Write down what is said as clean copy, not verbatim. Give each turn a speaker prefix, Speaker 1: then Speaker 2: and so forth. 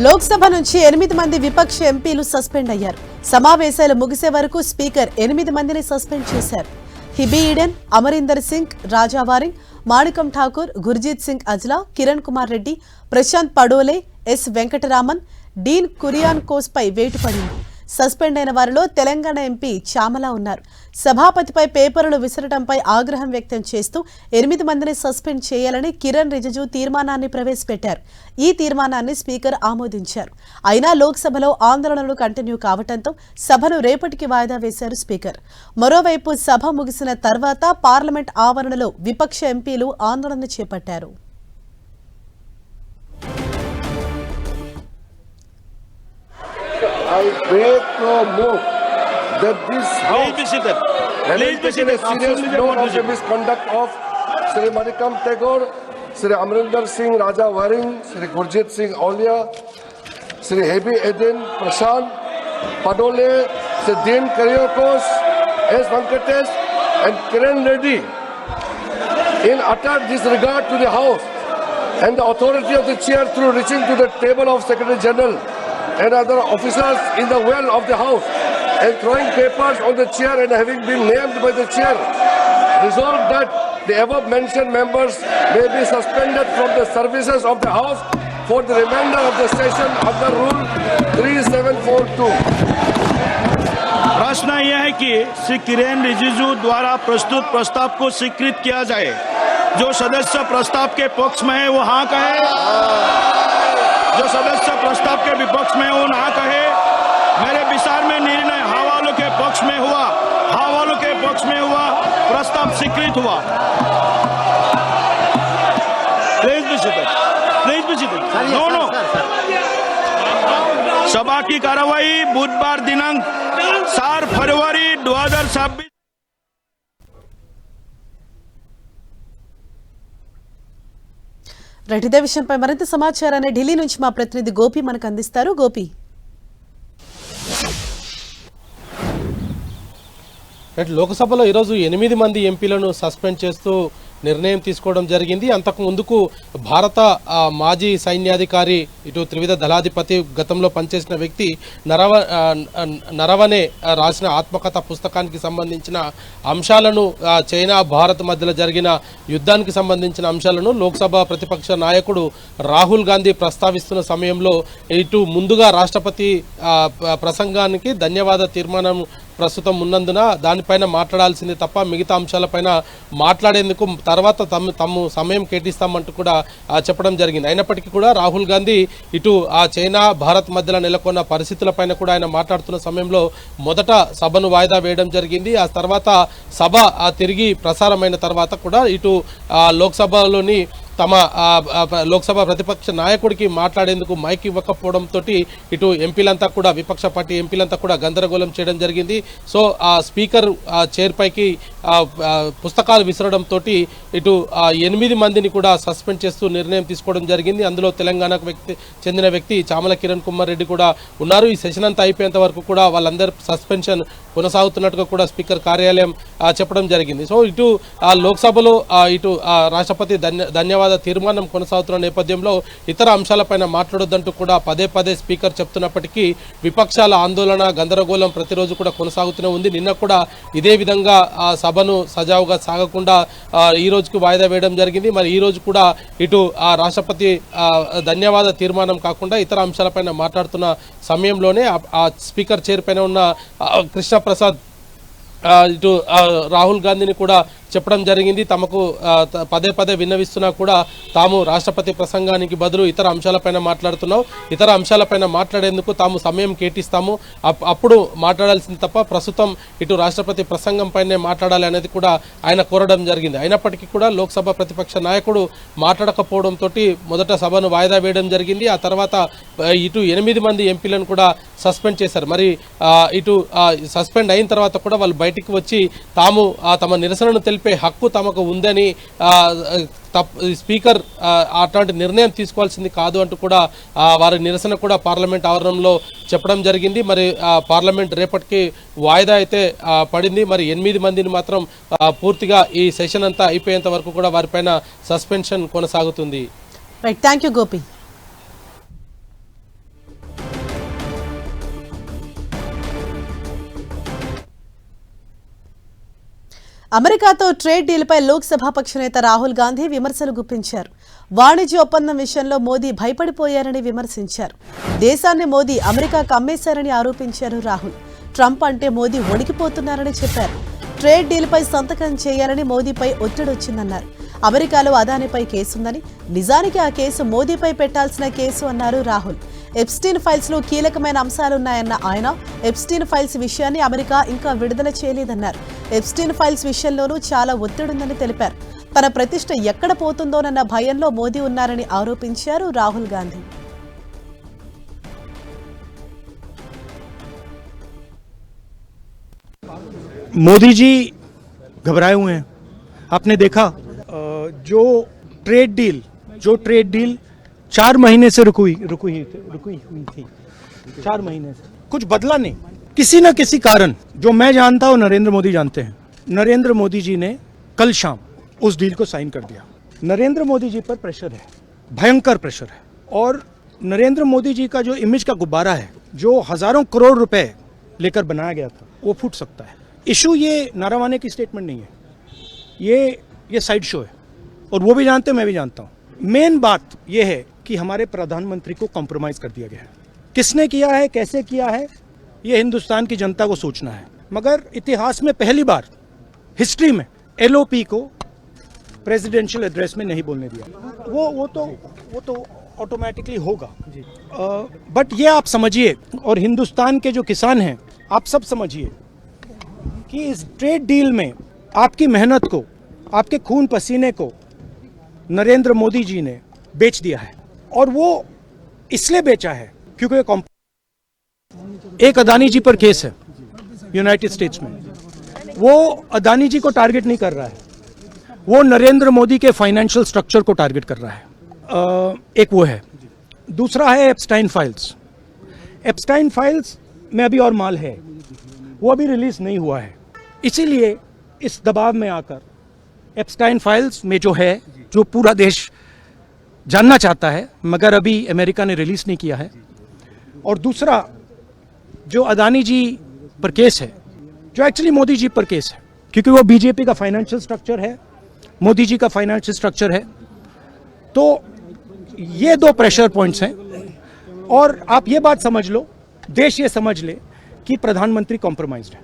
Speaker 1: లోక్సభ నుంచి 8 మంది విపక్ష ఎంపీలు సస్పెండ్ అయ్యారు. సమావేశాలు ముగిసే వరకు స్పీకర్ 8 మందిని సస్పెండ్ చేశారు. హిబీ ఈడెన్, అమరీందర్ సింగ్ రాజావారింగ్, మాణికం ఠాకూర్, గుర్జీత్ సింగ్ అజ్లా, కిరణ్ కుమార్ రెడ్డి, ప్రశాంత్ పడోలే, ఎస్ వెంకటరామన్, డీన్ కురియాన్కోస్ పై వేటు పడింది. సస్పెండ్ అయిన వారిలో తెలంగాణ ఎంపీ చామల ఉన్నారు. సభాపతిపై పేపర్లు విసరడంపై ఆగ్రహం వ్యక్తం చేస్తూ 8 మందిని సస్పెండ్ చేయాలని కిరణ్ రిజిజు తీర్మానాన్ని ప్రవేశపెట్టారు. ఈ తీర్మానాన్ని స్పీకర్ ఆమోదించారు. అయినా లోక్సభలో ఆందోళనలు కంటిన్యూ కావడంతో సభను రేపటికి వాయిదా వేశారు స్పీకర్. మరోవైపు సభ ముగిసిన తర్వాత పార్లమెంట్ ఆవరణలో విపక్ష ఎంపీలు ఆందోళన చేపట్టారు.
Speaker 2: I break no move that this House has taken a serious note of the misconduct of Sri Manikam Tagore, Sri Amrinder Singh Rajawaring, Sri Gurjit Singh Aulia, Sri Hebi Eden Prashant Padole, Sri Dean Karyokos, S. Venkatesh and Kiran Reddy in utter disregard to the House and the authority of the chair through reaching to the table of Secretary General and other officers in the well of the House and throwing papers on the chair and having been named by the chair, resolved that the above mentioned members may be suspended from the services of the House for the remainder of the session under Rule 3742.
Speaker 3: प्रश्न यह है कि श्री किरेन रिजिजू द्वारा प्रस्तुत प्रस्ताव को स्वीकृत किया जाए। जो सदस्य प्रस्ताव के पक्ष में है वो हाँ कहे, जो सदस्य प्रस्ताव के विपक्ष में वो ना कहे। मेरे विचार में निर्णय हाँ वालों के पक्ष में हुआ, हाँ वालों के पक्ष में हुआ, प्रस्ताव स्वीकृत हुआ। Please be seated, please be seated. No no, सभा की कार्रवाई बुधवार दिनांक 4 फरवरी 2026
Speaker 1: రైట్. ఇదే విషయంపై మరింత సమాచారాన్ని ఢిల్లీ నుంచి మా ప్రతినిధి గోపి మనకు అందిస్తారు. గోపి,
Speaker 4: లోక్సభలో ఈరోజు 8 మంది ఎంపీలను సస్పెండ్ చేస్తూ నిర్ణయం తీసుకోవడం జరిగింది. అంతకు ముందుకు భారత మాజీ సైన్యాధికారి, ఇటు త్రివిధ దళాధిపతి, గతంలో పనిచేసిన వ్యక్తి నరవనే రాసిన ఆత్మకథ పుస్తకానికి సంబంధించిన అంశాలను, చైనా భారత్ మధ్యలో జరిగిన యుద్ధానికి సంబంధించిన అంశాలను లోక్సభ ప్రతిపక్ష నాయకుడు రాహుల్ గాంధీ ప్రస్తావిస్తున్న సమయంలో ఇటు ముందుగా రాష్ట్రపతి ప్రసంగానికి ధన్యవాద తీర్మానం ప్రస్తుతం ఉన్నందున దానిపైన మాట్లాడాల్సింది తప్ప మిగతా అంశాలపైన మాట్లాడేందుకు తర్వాత తమ సమయం కేటాయిస్తామంటూ కూడా చెప్పడం జరిగింది. అయినప్పటికీ కూడా రాహుల్ గాంధీ ఇటు చైనా భారత్ మధ్యలో నెలకొన్న పరిస్థితులపైన కూడా ఆయన మాట్లాడుతున్న సమయంలో మొదట సభను వాయిదా వేయడం జరిగింది. ఆ తర్వాత సభ తిరిగి ప్రసారమైన తర్వాత కూడా ఇటు లోక్సభలోని తమ లోక్సభ ప్రతిపక్ష నాయకుడికి మాట్లాడేందుకు మైక్ ఇవ్వకపోవడంతో ఇటు ఎంపీలంతా కూడా, విపక్ష పార్టీ ఎంపీలంతా కూడా గందరగోళం చేయడం జరిగింది. సో ఆ స్పీకర్ చైర్ పైకి పుస్తకాలు విసరడంతో ఇటు 8 మందిని కూడా సస్పెండ్ చేస్తూ నిర్ణయం తీసుకోవడం జరిగింది. అందులో తెలంగాణకు చెందిన వ్యక్తి చామల కిరణ్ కుమార్ రెడ్డి కూడా ఉన్నారు. ఈ సెషన్ అంతా అయిపోయేంత వరకు కూడా వాళ్ళందరి సస్పెన్షన్ కొనసాగుతున్నట్టుగా కూడా స్పీకర్ కార్యాలయం చెప్పడం జరిగింది. సో ఇటు లోక్సభలో ఇటు రాష్ట్రపతి ధన్యవాద తీర్మానం కొనసాగుతున్న నేపథ్యంలో ఇతర అంశాలపైన మాట్లాడొద్దంటూ కూడా పదే పదే స్పీకర్ చెప్తున్నప్పటికీ విపక్షాల ఆందోళన, గందరగోళం ప్రతిరోజు కూడా కొనసాగుతూనే ఉంది. నిన్న కూడా ఇదే విధంగా సభను సజావుగా సాగకుండా ఈ రోజుకు వాయిదా వేయడం జరిగింది. మరి ఈ రోజు కూడా ఇటు రాష్ట్రపతి ధన్యవాద తీర్మానం కాకుండా ఇతర అంశాలపైన మాట్లాడుతున్న సమయంలోనే ఆ స్పీకర్ చైర్ పైన ఉన్న కృష్ణప్రసాద్ ఇటు రాహుల్ గాంధీని కూడా చెప్పడం జరిగింది. తమకు పదే పదే విన్నవిస్తున్నా కూడా తాము రాష్ట్రపతి ప్రసంగానికి బదులు ఇతర అంశాలపైన మాట్లాడుతున్నాం, ఇతర అంశాలపైన మాట్లాడేందుకు తాము సమయం కేటిస్తాము, అప్పుడు మాట్లాడాల్సింది తప్ప ప్రస్తుతం ఇటు రాష్ట్రపతి ప్రసంగం పైనే మాట్లాడాలి అనేది కూడా ఆయన కోరడం జరిగింది. అయినప్పటికీ కూడా లోక్సభ ప్రతిపక్ష నాయకుడు మాట్లాడకపోవడంతో మొదట సభను వాయిదా వేయడం జరిగింది. ఆ తర్వాత ఇటు 8 మంది ఎంపీలను కూడా సస్పెండ్ చేశారు. మరి ఇటు సస్పెండ్ అయిన తర్వాత కూడా వాళ్ళు బయటికి వచ్చి తాము తమ నిరసనను తెలిపే హక్కు తమకు ఉందని స్పీకర్ అట్లాంటి నిర్ణయం తీసుకోవాల్సింది కాదు అంటూ కూడా వారి నిరసన కూడా పార్లమెంట్ ఆవరణంలో చెప్పడం జరిగింది. మరి పార్లమెంట్ రేపటికి వాయిదా అయితే పడింది. మరి 8 మందిని మాత్రం పూర్తిగా ఈ సెషన్ అంతా అయిపోయేంత వరకు కూడా వారిపైన సస్పెన్షన్ కొనసాగుతుంది.
Speaker 1: Right, thank you Gopi. అమెరికాతో ట్రేడ్ డీల్పై లోక్సభాపక్ష నేత రాహుల్ గాంధీ విమర్శలు గుప్పించారు. వాణిజ్య ఒప్పందం విషయంలో మోదీ భయపడిపోయారని విమర్శించారు. దేశాన్ని మోదీ అమెరికాకు అమ్మేశారని ఆరోపించారు రాహుల్. ట్రంప్ అంటే మోదీ వణికిపోతున్నారని చెప్పారు. ట్రేడ్ డీల్పై సంతకం చేయాలని మోదీపై ఒత్తిడి వచ్చిందన్నారు. అమెరికాలో అదానిపై కేసుందని, నిజానికి ఆ కేసు మోదీపై పెట్టాల్సిన కేసు అన్నారు రాహుల్. ఎప్స్టీన్ ఫైల్స్ లో కీలకమైన అంశాలున్నాయన్న ఆయన ఎప్స్టీన్ ఫైల్స్ విషయాన్ని అమెరికా ఇంకా విడుదల చేయలేదన్నారు. ఎప్స్టీన్ ఫైల్స్ విషయంలోనూ చాలా ఒత్తిడుందని తెలిపారు. తన ప్రతిష్ట ఎక్కడ పోతుందోనన్న భయంలో మోదీ ఉన్నారని ఆరోపించారు రాహుల్ గాంధీ.
Speaker 5: मोदी जी घबराए हुए हैं. आपने देखा जो ट्रेड डील 4 महीने से रुकी हुई थी. 4 महीने से कुछ बदला नहीं. किसी न किसी कारण जो मैं जानता हूं नरेंद्र मोदी जानते हैं. नरेंद्र मोदी जी ने कल शाम उस डील को साइन कर दिया. नरेंद्र मोदी जी पर प्रेशर है, भयंकर प्रेशर है. और नरेंद्र मोदी जी का जो इमेज का गुब्बारा है, जो हजारों करोड़ रुपए लेकर बनाया गया था, वो फूट सकता है. इशू ये नारावाने की स्टेटमेंट नहीं है, ये साइड शो है. और वो भी जानते हैं, मैं भी जानता हूं. मेन बात ये है कि हमारे प्रधानमंत्री को कॉम्प्रोमाइज कर दिया गया है. किसने किया है, कैसे किया है, ये हिंदुस्तान की जनता को सोचना है. मगर इतिहास में पहली बार हिस्ट्री में एलओपी को प्रेसिडेंशियल एड्रेस में नहीं बोलने दिया. वो तो ऑटोमेटिकली होगा. बट ये आप समझिए, और हिंदुस्तान के जो किसान हैं आप सब समझिए कि इस ट्रेड डील में आपकी मेहनत को, आपके खून पसीने को नरेंद्र मोदी जी ने बेच दिया है. और वो इसलिए बेचा है क्योंकि एक अदानी जी पर केस है यूनाइटेड स्टेट्स में. वो अदानी जी को टारगेट नहीं कर रहा है, वो नरेंद्र मोदी के फाइनेंशियल स्ट्रक्चर को टारगेट कर रहा है. एक वो है. दूसरा है एप्स्टाइन फाइल्स. एप्स्टाइन फाइल्स में अभी और माल है, वो अभी रिलीज नहीं हुआ है. इसीलिए इस दबाव में आकर एप्स्टाइन फाइल्स में जो है, जो पूरा देश जानना चाहता है, मगर अभी अमेरिका ने रिलीज नहीं किया है. और दूसरा जो अदानी जी पर केस है, जो एक्चुअली मोदी जी पर केस है, क्योंकि वो बीजेपी का फाइनेंशियल स्ट्रक्चर है, मोदी जी का फाइनेंशियल स्ट्रक्चर है. तो ये 2 प्रेशर पॉइंट्स हैं. और आप ये बात समझ लो, देश ये समझ ले कि प्रधानमंत्री कॉम्प्रोमाइज्ड है.